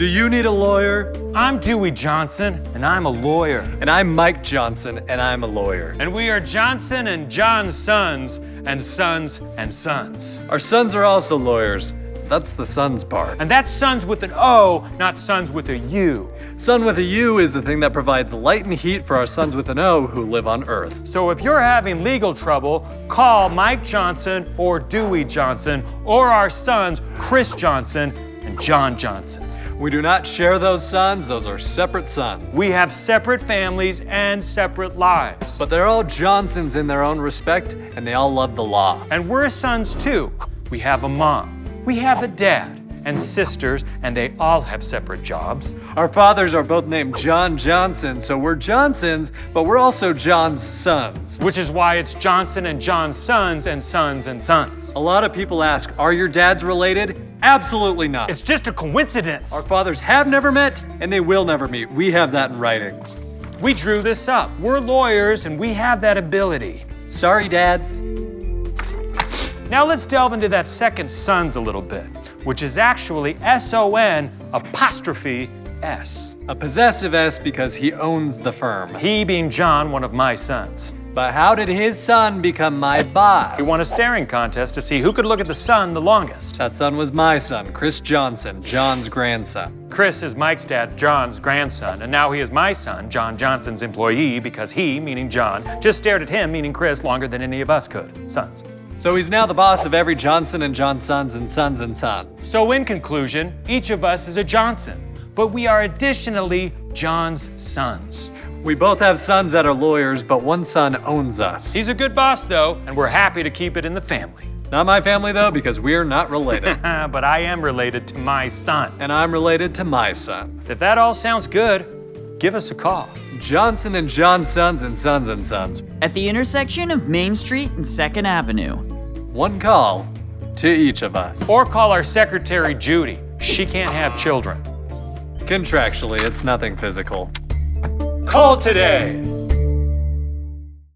Do you need a lawyer? I'm Dewy Johnson, and I'm a lawyer. And I'm Mike Johnson, and I'm a lawyer. And we are Johnson and John's sons, and sons and sons. Our sons are also lawyers. That's the sons part. And that's sons with an O, not sons with a U. Son with a U is the thing that provides light and heat for our sons with an O who live on Earth. So if you're having legal trouble, call Mike Johnson or Dewy Johnson or our sons, Chris Johnson and John Johnson. We do not share those sons. Those are separate sons. We have separate families and separate lives. But they're all Johnsons in their own respect, and they all love the law. And we're sons too. We have a mom. We have a dad and sisters, and they all have separate jobs. Our fathers are both named John Johnson, so we're Johnsons, but we're also John's sons. Which is why it's Johnson and John's sons and sons and sons. A lot of people ask, are your dads related? Absolutely not. It's just a coincidence. Our fathers have never met, and they will never meet. We have that in writing. We drew this up. We're lawyers, and we have that ability. Sorry, dads. Now let's delve into that second sons a little bit, which is actually S-O-N''S. A possessive S because he owns the firm. He being John, one of my sons. But how did his son become my boss? He won a staring contest to see who could look at the sun the longest. That son was my son, Chris Johnson, John's grandson. Chris is Mike's dad, John's grandson, and now he is my son, John Johnson's employee, because he, meaning John, just stared at him, meaning Chris, longer than any of us could, sons. So he's now the boss of every Johnson and John's sons and sons and sons. So in conclusion, each of us is a Johnson, but we are additionally John's sons. We both have sons that are lawyers, but one son owns us. He's a good boss though, and we're happy to keep it in the family. Not my family though, because we're not related. But I am related to my son. And I'm related to my son. If that all sounds good, give us a call. Johnson and John's sons and sons and sons. At the intersection of Main Street and 2nd Avenue. One call to each of us. Or call our secretary, Judy. She can't have children. Contractually, it's nothing physical. Call today.